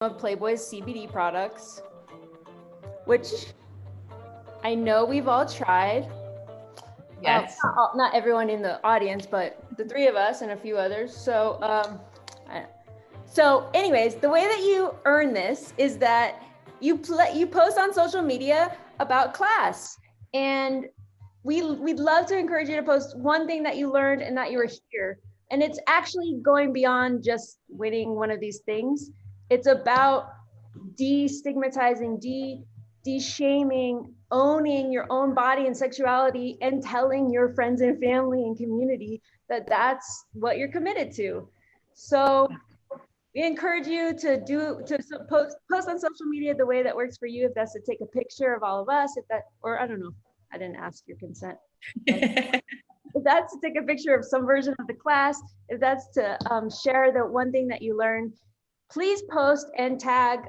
of Playboy's CBD products, which I know we've all tried. Yes. Not everyone in the audience, but the three of us and a few others. So anyways, the way that you earn this is that you post on social media about class, and we'd love to encourage you to post one thing that you learned and that you were here. And it's actually going beyond just winning one of these things. It's about destigmatizing, de-shaming, owning your own body and sexuality, and telling your friends and family and community that that's what you're committed to. So we encourage you to post on social media the way that works for you. If that's to take a picture of all of us, or I don't know, I didn't ask your consent. If that's to take a picture of some version of the class, if that's to share the one thing that you learned, please post and tag.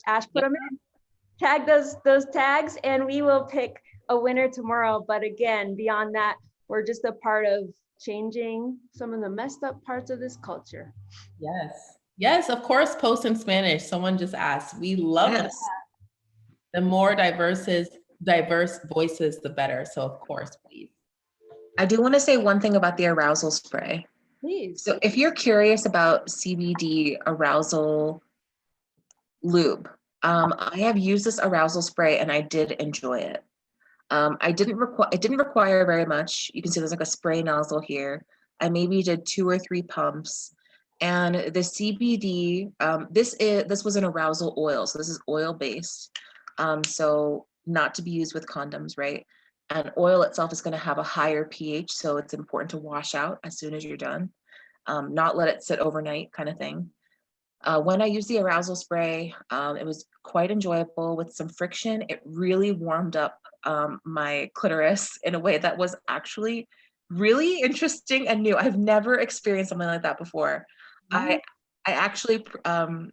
Ash put them in. Tag those tags, and we will pick a winner tomorrow. But again, beyond that, we're just a part of changing some of the messed up parts of this culture. Yes. Yes, of course, post in Spanish. Someone just asked. We love that. The more diverse voices, the better. So of course, please. I do want to say one thing about the arousal spray. Please. So if you're curious about CBD arousal lube, I have used this arousal spray and I did enjoy it. It didn't require very much. You can see there's like a spray nozzle here. I maybe did 2 or 3 pumps. And the CBD, this was an arousal oil. So this is oil based. So not to be used with condoms, right? And oil itself is going to have a higher pH. So it's important to wash out as soon as you're done. Not let it sit overnight kind of thing. When I used the arousal spray, it was quite enjoyable with some friction. It really warmed up my clitoris in a way that was actually really interesting and new. I've never experienced something like that before. I actually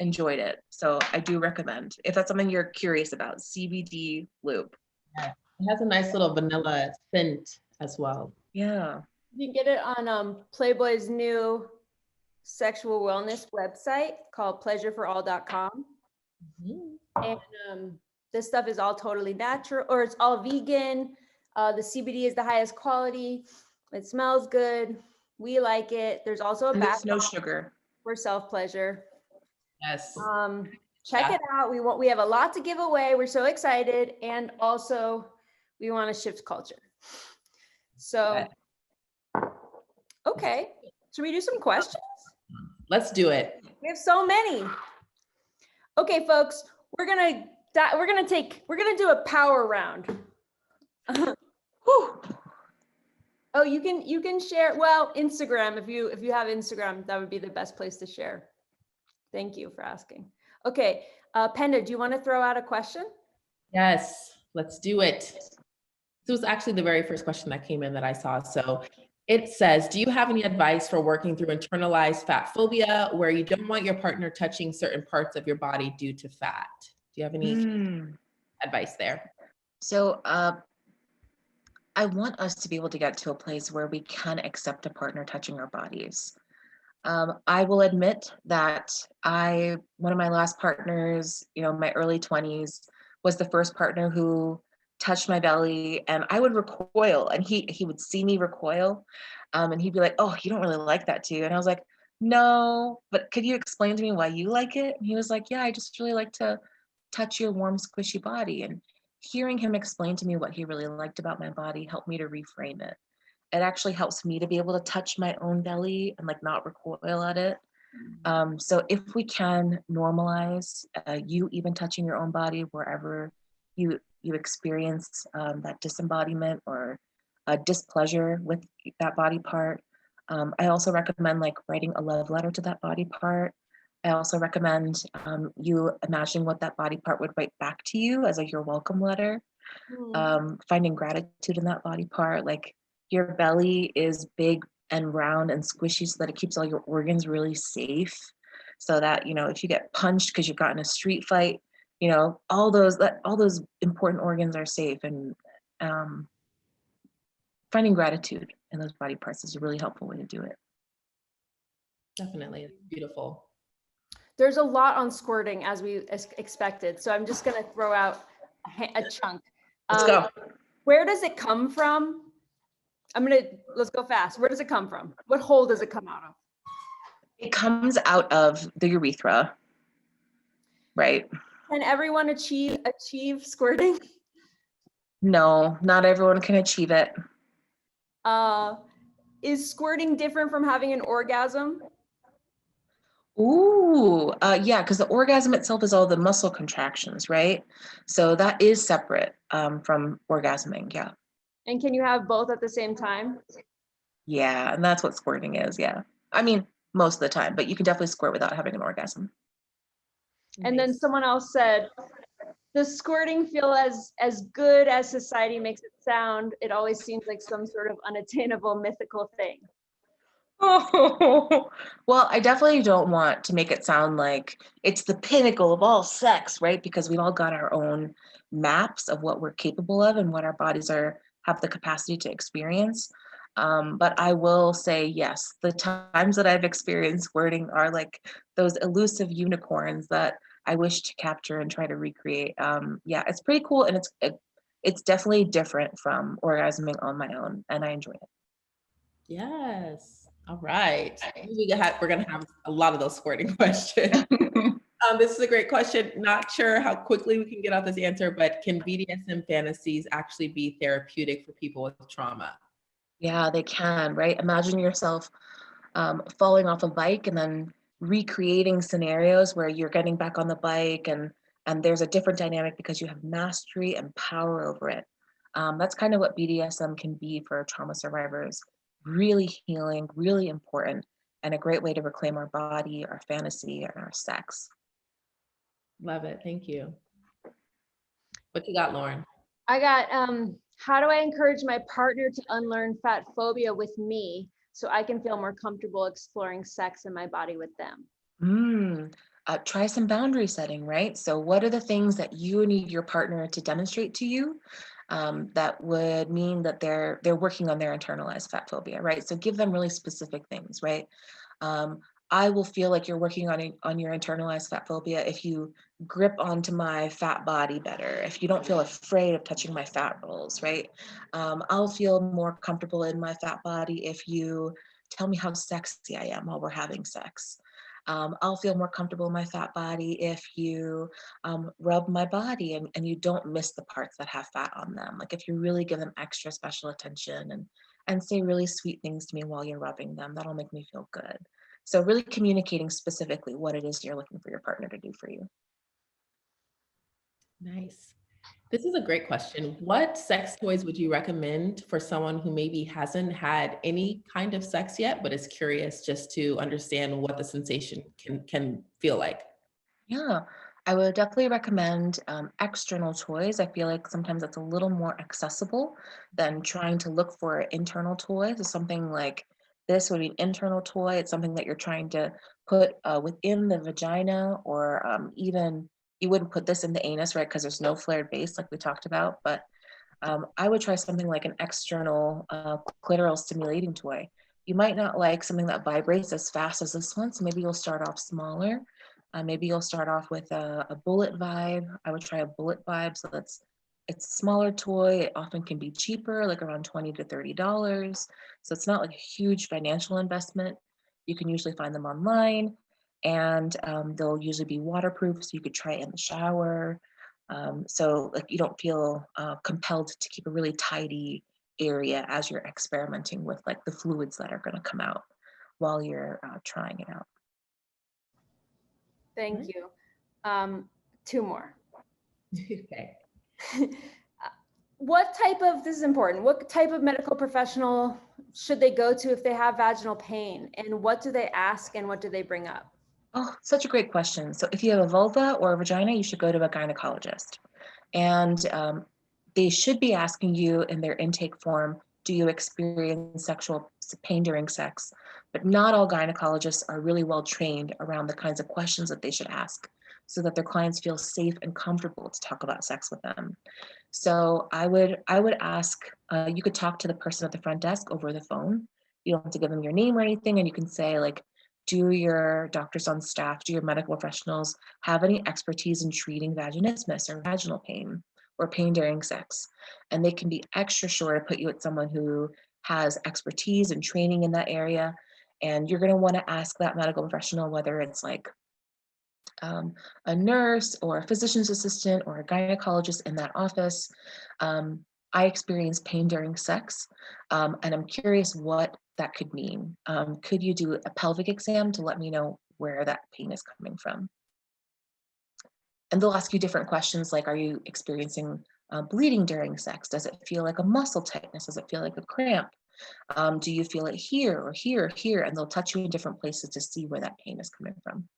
enjoyed it. So I do recommend, if that's something you're curious about, CBD lube. Yeah. It has a nice little vanilla scent as well. Yeah. You can get it on Playboy's new sexual wellness website called pleasureforall.com. And this stuff is all totally natural, or it's all vegan. The CBD is the highest quality. It smells good. We like it. There's also a There's no sugar for self-pleasure. Yes. Check it out. We have a lot to give away. We're so excited. And also we want to shift culture. So, okay. Should we do some questions? Let's do it. We have so many. Okay, folks, we're gonna do a power round. Oh, you can share. Well, Instagram. If you have Instagram, that would be the best place to share. Thank you for asking. Okay, Penda, do you want to throw out a question? Yes, let's do it. This was actually the very first question that came in that I saw. So it says, do you have any advice for working through internalized fat phobia where you don't want your partner touching certain parts of your body due to fat? Do you have any advice there? So I want us to be able to get to a place where we can accept a partner touching our bodies. I will admit that one of my last partners, my early 20s, was the first partner who touched my belly, and I would recoil, and he would see me recoil, and he'd be like, "Oh, you don't really like that, do you?" And I was like, "No, but could you explain to me why you like it?" And he was like, "Yeah, I just really like to touch your warm, squishy body." And hearing him explain to me what he really liked about my body helped me to reframe it. It actually helps me to be able to touch my own belly and like not recoil at it. So if we can normalize you even touching your own body wherever you experience that disembodiment or displeasure with that body part. I also recommend like writing a love letter to that body part. I also recommend you imagining what that body part would write back to you as like your welcome letter. Finding gratitude in that body part, like your belly is big and round and squishy so that it keeps all your organs really safe. So that, if you get punched because you've gotten a street fight, all those important organs are safe. And finding gratitude in those body parts is a really helpful way to do it. Definitely. It's beautiful. There's a lot on squirting as we expected. So I'm just going to throw out a chunk. Let's go. Where does it come from? Let's go fast. Where does it come from? What hole does it come out of? It comes out of the urethra, right? Can everyone achieve squirting? No, not everyone can achieve it. Is squirting different from having an orgasm? Ooh, yeah, because the orgasm itself is all the muscle contractions, right? So that is separate from orgasming, yeah. And can you have both at the same time? Yeah, and that's what squirting is, yeah. I mean, most of the time, but you can definitely squirt without having an orgasm. And then someone else said, does squirting feel as good as society makes it sound? It always seems like some sort of unattainable mythical thing. Oh, well, I definitely don't want to make it sound like it's the pinnacle of all sex, right? Because we've all got our own maps of what we're capable of and what our bodies have the capacity to experience. But I will say, yes, the times that I've experienced squirting are like those elusive unicorns that I wish to capture and try to recreate. Yeah, it's pretty cool, and it's definitely different from orgasming on my own, and I enjoy it. Yes. All right. We're gonna have a lot of those squirting questions. This is a great question. Not sure how quickly we can get out this answer, but can BDSM fantasies actually be therapeutic for people with trauma? Yeah, they can, right? Imagine yourself falling off a bike and then recreating scenarios where you're getting back on the bike and there's a different dynamic because you have mastery and power over it. That's kind of what BDSM can be for trauma survivors. Really healing, really important, and a great way to reclaim our body, our fantasy, and our sex. Love it. Thank you. What you got, Lauren? I got, how do I encourage my partner to unlearn fat phobia with me so I can feel more comfortable exploring sex and my body with them? Try some boundary setting, right? So what are the things that you need your partner to demonstrate to you that would mean that they're working on their internalized fat phobia, right? So give them really specific things, right? I will feel like you're working on your internalized fat phobia if you grip onto my fat body better, if you don't feel afraid of touching my fat rolls, right? I'll feel more comfortable in my fat body if you tell me how sexy I am while we're having sex. I'll feel more comfortable in my fat body if you rub my body and you don't miss the parts that have fat on them. Like if you really give them extra special attention and say really sweet things to me while you're rubbing them, that'll make me feel good. So really communicating specifically what it is you're looking for your partner to do for you. Nice. This is a great question. What sex toys would you recommend for someone who maybe hasn't had any kind of sex yet, but is curious just to understand what the sensation can feel like? Yeah, I would definitely recommend external toys. I feel like sometimes it's a little more accessible than trying to look for internal toys. So something like this would be an internal toy. It's something that you're trying to put within the vagina, or even you wouldn't put this in the anus, right? Because there's no flared base like we talked about. But I would try something like an external clitoral stimulating toy. You might not like something that vibrates as fast as this one, so maybe you'll start off smaller. Maybe you'll start off with a bullet vibe. I would try a bullet vibe. So it's a smaller toy. It often can be cheaper, like around $20 to $30. So it's not like a huge financial investment. You can usually find them online, and they'll usually be waterproof, so you could try it in the shower. So like you don't feel compelled to keep a really tidy area as you're experimenting with like the fluids that are going to come out while you're trying it out. Thank you. Two more. Okay. This is important, what type of medical professional should they go to if they have vaginal pain? And what do they ask and what do they bring up? Oh, such a great question. So if you have a vulva or a vagina, you should go to a gynecologist. And they should be asking you in their intake form, do you experience sexual pain during sex? But not all gynecologists are really well trained around the kinds of questions that they should ask so that their clients feel safe and comfortable to talk about sex with them. So I would ask, you could talk to the person at the front desk over the phone. You don't have to give them your name or anything, and you can say like, do your doctors on staff, do your medical professionals have any expertise in treating vaginismus or vaginal pain or pain during sex? And they can be extra sure to put you with someone who has expertise and training in that area. And you're going to want to ask that medical professional, whether it's like a nurse or a physician's assistant or a gynecologist in that office. I experienced pain during sex, and I'm curious what that could mean. Could you do a pelvic exam to let me know where that pain is coming from? And they'll ask you different questions like, are you experiencing bleeding during sex? Does it feel like a muscle tightness? Does it feel like a cramp? Do you feel it here or here or here? And they'll touch you in different places to see where that pain is coming from.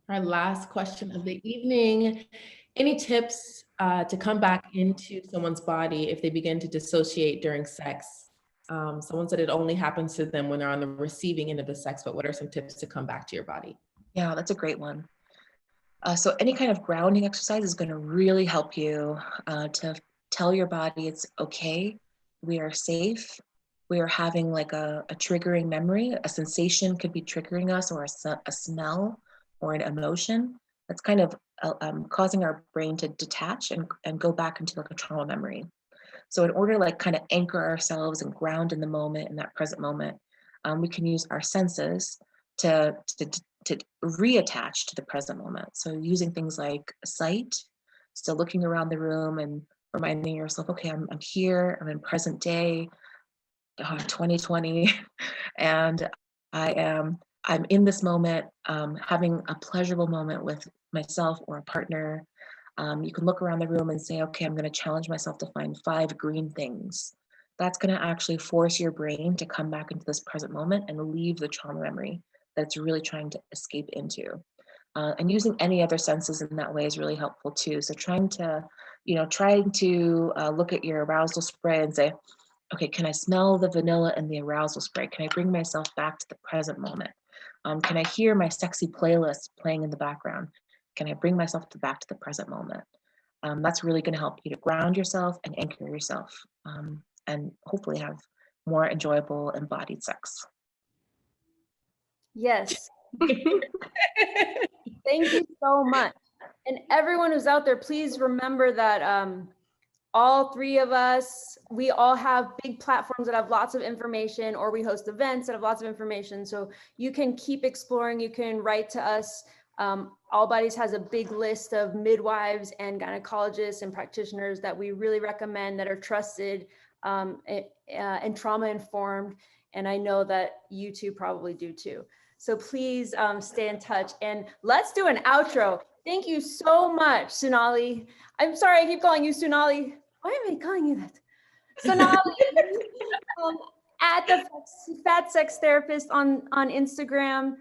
Our last question of the evening. Any tips to come back into someone's body if they begin to dissociate during sex? Someone said it only happens to them when they're on the receiving end of the sex, but what are some tips to come back to your body? Yeah, that's a great one. So any kind of grounding exercise is going to really help you to tell your body it's okay, we are safe, we are having like a triggering memory, a sensation could be triggering us, or a smell or an emotion that's kind of causing our brain to detach and go back into like a trauma memory. So in order to like kind of anchor ourselves and ground in the moment, in that present moment, we can use our senses to reattach to the present moment. So using things like sight, so looking around the room and reminding yourself, okay, I'm here, I'm in present day, 2020, and I'm in this moment, having a pleasurable moment with myself or a partner. You can look around the room and say, okay, I'm going to challenge myself to find 5 green things. That's going to actually force your brain to come back into this present moment and leave the trauma memory that it's really trying to escape into. And using any other senses in that way is really helpful too. So trying to look at your arousal spray and say, okay, can I smell the vanilla in the arousal spray? Can I bring myself back to the present moment? Can I hear my sexy playlist playing in the background? Can I bring myself back to the present moment? That's really going to help you to ground yourself and anchor yourself, and hopefully have more enjoyable embodied sex. Yes. Thank you so much. And everyone who's out there, please remember that all 3 of us, we all have big platforms that have lots of information, or we host events that have lots of information. So you can keep exploring. You can write to us. Allbodies has a big list of midwives and gynecologists and practitioners that we really recommend, that are trusted and trauma informed. And I know that you two probably do too. So please stay in touch, and let's do an outro. Thank you so much, Sonalee. I'm sorry, I keep calling you Sonalee. Why am I calling you that? Sonalee, at the Fat Sex Therapist on Instagram.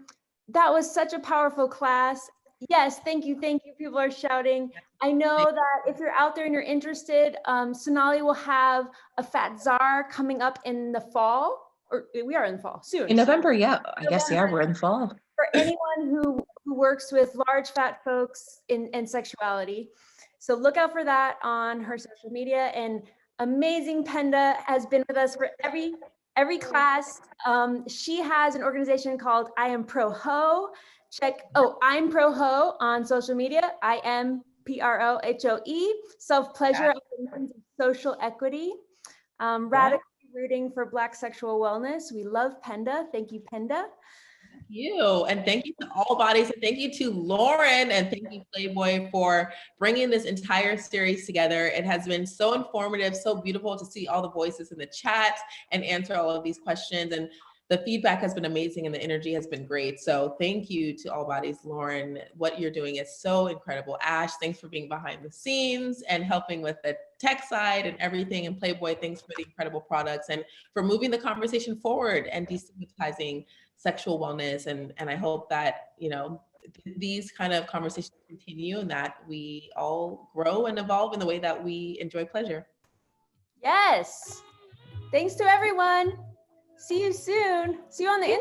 That was such a powerful class. Yes, thank you. People are shouting. I know that if you're out there and you're interested, Sonalee will have a Fat Czar coming up in the fall. Or we are in the fall soon. In November, yeah. I guess, yeah, we're in the fall. For anyone who works with large fat folks in sexuality. So look out for that on her social media. And amazing Penda has been with us for every class. She has an organization called I Am Pro Ho. I'm Pro Ho on social media. I am PROHOE. Self-pleasure, social equity. Radically rooting for Black sexual wellness. We love Penda. Thank you, Penda. Thank you. And thank you to Allbodies, and thank you to Lauren, and thank you, Playboy, for bringing this entire series together. It has been so informative, so beautiful to see all the voices in the chat and answer all of these questions. And the feedback has been amazing and the energy has been great. So thank you to Allbodies, Lauren. What you're doing is so incredible. Ash, thanks for being behind the scenes and helping with the tech side and everything. And Playboy, thanks for the incredible products and for moving the conversation forward and destigmatizing sexual wellness. And I hope that, these kind of conversations continue and that we all grow and evolve in the way that we enjoy pleasure. Yes. Thanks to everyone. See you soon. See you on the